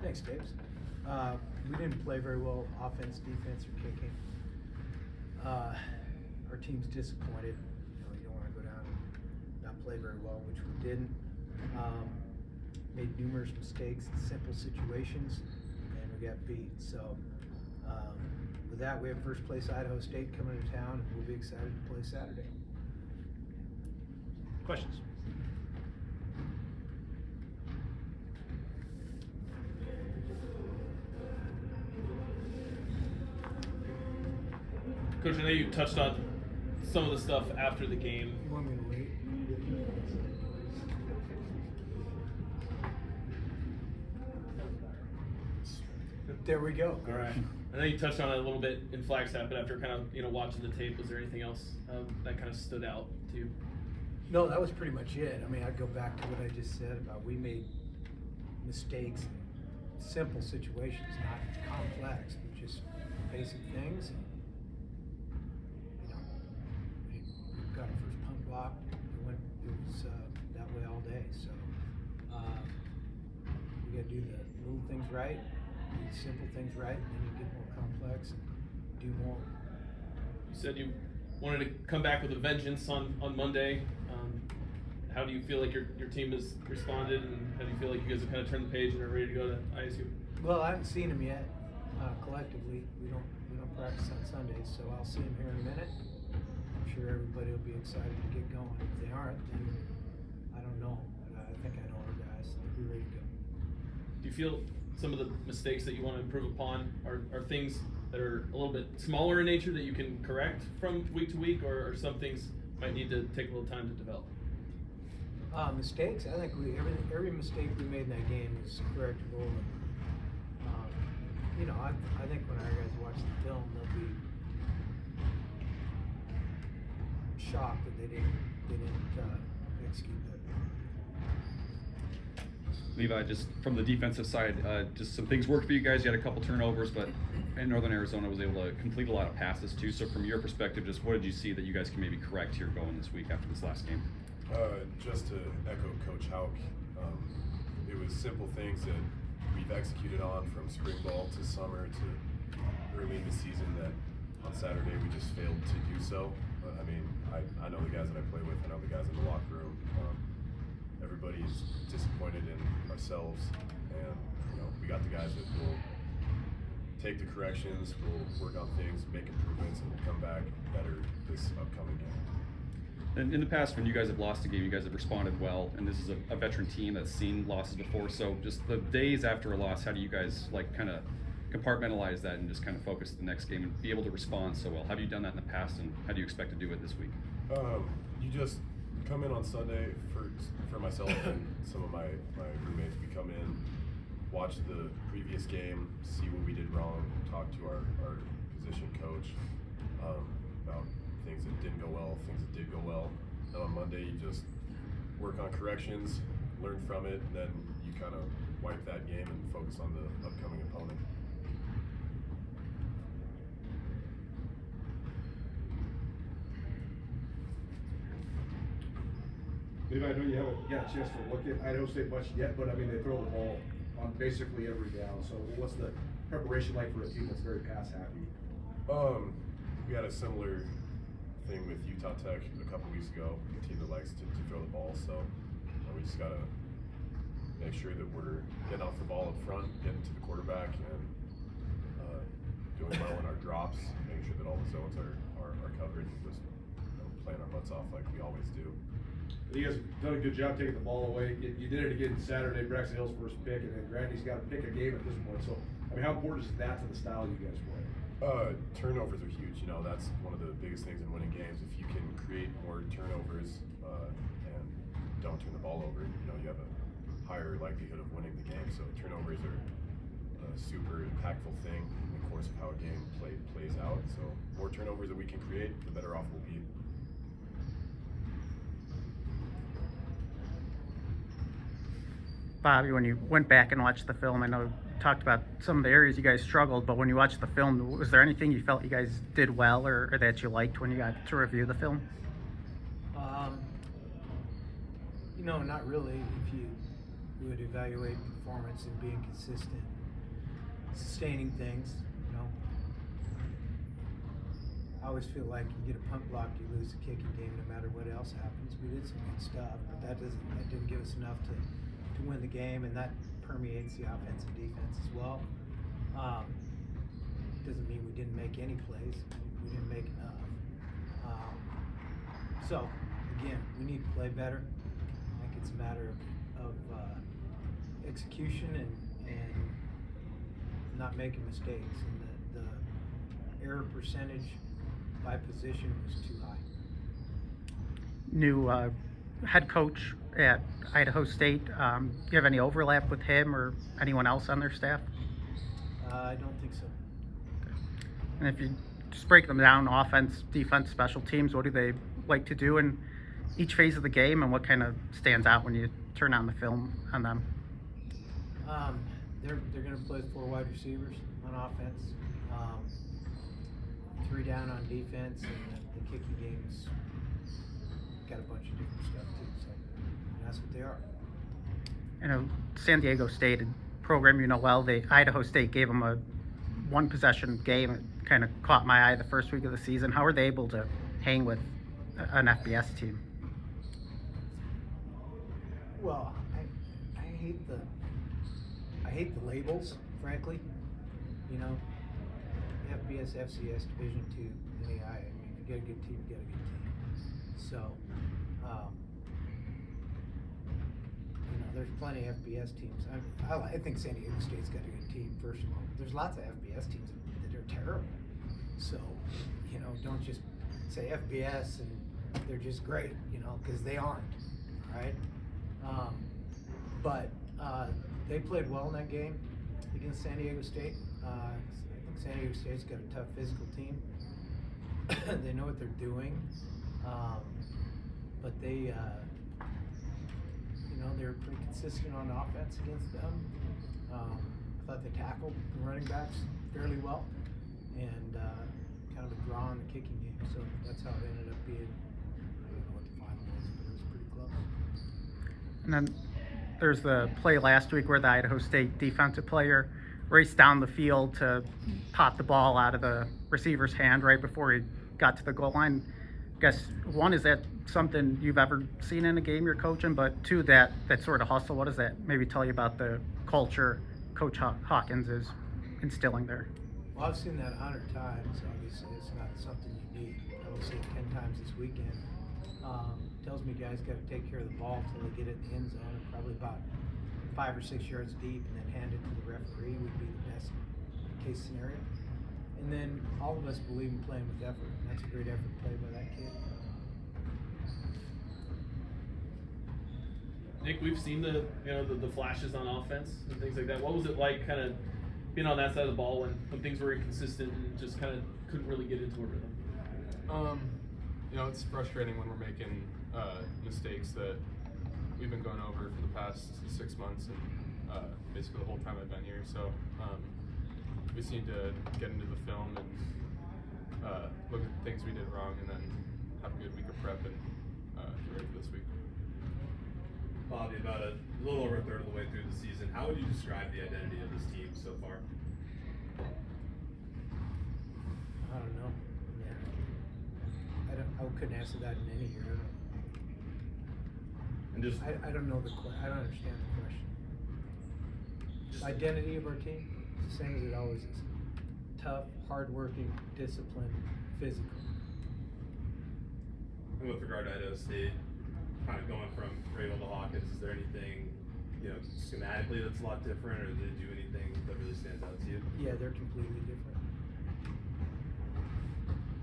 Thanks, Dave. We didn't play very well offense, defense, or kicking. Our team's disappointed. You don't want to go down and not play very well, which we didn't. Made numerous mistakes in simple situations, and we got beat. So with that, we have first place Idaho State coming to town, and we'll be excited to play Saturday. Questions? Coach, I know you touched on some of the stuff after the game. You want me to wait? There we go. All right. I know you touched on it a little bit in Flagstaff, but after kind of watching the tape, was there anything else that kind of stood out to you? No, that was pretty much it. I mean, I'd go back to what I just said about we made mistakes in simple situations, not complex, but just basic things. And, we got our first punt block. It was that way all day. So we got to do the little things right, do the simple things right, and then you get more complex and do more. You said you wanted to come back with a vengeance on Monday. How do you feel like your team has responded, and how do you feel like you guys have kind of turned the page and are ready to go to ISU? Well, I haven't seen them yet. Collectively, we don't practice on Sundays, so I'll see them here in a minute. I'm sure everybody will be excited to get going. If they aren't, then I don't know. But I think I know our guys. They'll be ready to go. Do you feel some of the mistakes that you want to improve upon are things that are a little bit smaller in nature that you can correct from week to week, or some things might need to take a little time to develop? Mistakes. I think every mistake we made in that game was correctable. And, I think when our guys watch the film, they'll be shocked that they didn't execute that. Levi, just from the defensive side, just some things worked for you guys. You had a couple turnovers, but in Northern Arizona was able to complete a lot of passes too. So from your perspective, just what did you see that you guys can maybe correct here going this week after this last game? Just to echo Coach Hauck, it was simple things that we've executed on from spring ball to summer to early in the season that on Saturday we just failed to do so. But I mean, I know the guys that I play with, I know the guys in the locker room. Everybody's disappointed in ourselves, and we got the guys that will take the corrections, we'll work on things, make improvements, and we'll come back better this upcoming game. And in the past, when you guys have lost a game, you guys have responded well, and this is a veteran team that's seen losses before. So just the days after a loss, how do you guys kind of compartmentalize that and just kind of focus the next game and be able to respond so well? Have you done that in the past, and how do you expect to do it this week? You just come in on Sunday for myself and some of my roommates. We come in, watch the previous game, see what we did wrong, talk to our position coach about things that didn't go well, things that did go well. And on Monday, you just work on corrections, learn from it, and then you kind of wipe that game and focus on the upcoming opponent. Levi, I know you haven't got a chance to look at Idaho State much yet, but I mean, they throw the ball on basically every down. So what's the preparation like for a team that's very pass happy? We had a similar thing with Utah Tech a couple weeks ago, a team that likes to throw the ball. So we just got to make sure that we're getting off the ball up front, getting to the quarterback, and doing well in our drops, making sure that all the zones are covered, and just playing our butts off like we always do. You guys have done a good job taking the ball away. You did it again Saturday, Braxton Hill's first pick, and then Grandy's got to pick a game at this point. So, I mean, how important is that to the style you guys play? Turnovers are huge. That's one of the biggest things in winning games. If you can create more turnovers and don't turn the ball over, you have a higher likelihood of winning the game. So turnovers are a super impactful thing in the course of how a game plays out. So more turnovers that we can create, the better off we'll be. Bobby, when you went back and watched the film, I know you talked about some of the areas you guys struggled, but when you watched the film, was there anything you felt you guys did well or that you liked when you got to review the film? Not really. If you we would evaluate performance and being consistent, sustaining things, you know. I always feel like you get a punt block, you lose the kicking game no matter what else happens. We did some good stuff, but that didn't give us enough to win the game, and that permeates the offense and defense as well. Doesn't mean we didn't make any plays. We didn't make enough. So, again, we need to play better. I think it's a matter of execution and not making mistakes. And the error percentage by position was too high. New head coach at Idaho State. Do you have any overlap with him or anyone else on their staff? I don't think so. And if you just break them down, offense, defense, special teams, what do they like to do in each phase of the game, and what kind of stands out when you turn on the film on them? They're going to play 4 wide receivers on offense, 3 down on defense, and the kicking game's got a bunch of different stuff too. So that's what they are. You know, San Diego State, a program you know well, Idaho State gave them a 1-possession game. It kind of caught my eye the first week of the season. How are they able to hang with an FBS team? Well, I hate the labels, frankly. You know, FBS, FCS, Division II, NAI. I mean, if you get a good team, you get a good team. So, you know, there's plenty of FBS teams. I think San Diego State's got a good team. First of all, there's lots of FBS teams that are terrible. So, you know, don't just say FBS and they're just great, you know, because they aren't, right? But they played well in that game against San Diego State. I think San Diego State's got a tough physical team. They know what they're doing, but they, you know, they're pretty consistent on offense against them. I thought they tackled the running backs fairly well, and kind of a draw in the kicking game. So that's how it ended up being. I don't know what the final was, but it was pretty close. And then there's the play last week where the Idaho State defensive player raced down the field to pop the ball out of the receiver's hand right before he got to the goal line. I guess, one, is that something you've ever seen in a game you're coaching? But 2, that sort of hustle, what does that maybe tell you about the culture Coach Hawkins is instilling there? Well, I've seen that 100 times. Obviously, it's not something unique. I will see it 10 times this weekend. Tells me guys got to take care of the ball until they get it in the end zone, and probably about 5 or 6 yards deep, and then hand it to the referee would be the best case scenario. And then all of us believe in playing with effort. And that's a great effort played by that kid. Nick, we've seen the flashes on offense and things like that. What was it like, kind of being on that side of the ball when things were inconsistent and just kind of couldn't really get into a rhythm? You know, it's frustrating when we're making mistakes that we've been going over for the past 6 months and basically the whole time I've been here. So we just need to get into the film and look at the things we did wrong, and then have a good week of prep and get ready for this week. Bobby, about a little over a third of the way through the season, how would you describe the identity of this team so far? I don't know. Yeah. I couldn't answer that in any year. And just I don't know I don't understand the question. Identity of our team is the same as it always is. Tough, hardworking, disciplined, physical. and with regard to Idaho State, kind of going from Grable to Hawkins, is there anything, you know, schematically that's a lot different, or did they do anything that really stands out to you? Yeah, they're completely different.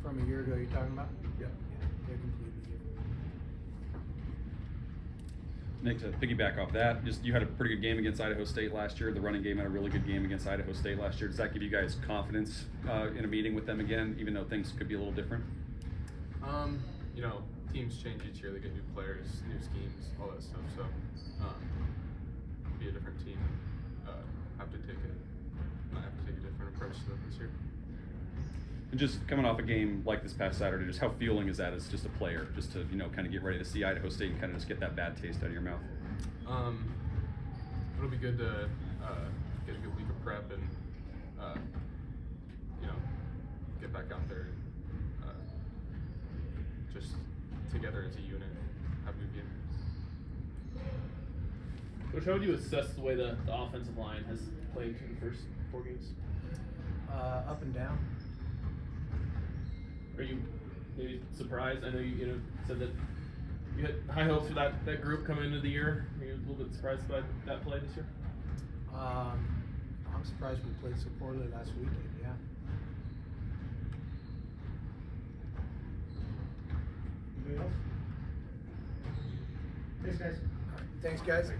From a year ago, you're talking about? Yeah. Yeah, they're completely different. Nick, to piggyback off that, you had a pretty good game against Idaho State last year. The running game had a really good game against Idaho State last year. Does that give you guys confidence in a meeting with them again, even though things could be a little different? You know, teams change each year. They get new players, new schemes, all that stuff. So, be a different team. Have to take a different approach to it this year. And just coming off a game like this past Saturday, just how fueling is that as just a player, just to, you know, kind of get ready to see Idaho State and kind of just get that bad taste out of your mouth? it'll be good to get a good week of prep and you know, get back out there and just together as a unit, have a good game. Coach, how would you assess the way the offensive line has played through the first 4 games? Up and down. Are you maybe surprised? I know you said that you had high hopes for that group coming into the year. Are you a little bit surprised by that play this year? I'm surprised we played so poorly last weekend, yeah. Anybody else? Thanks, guys. Thanks, guys.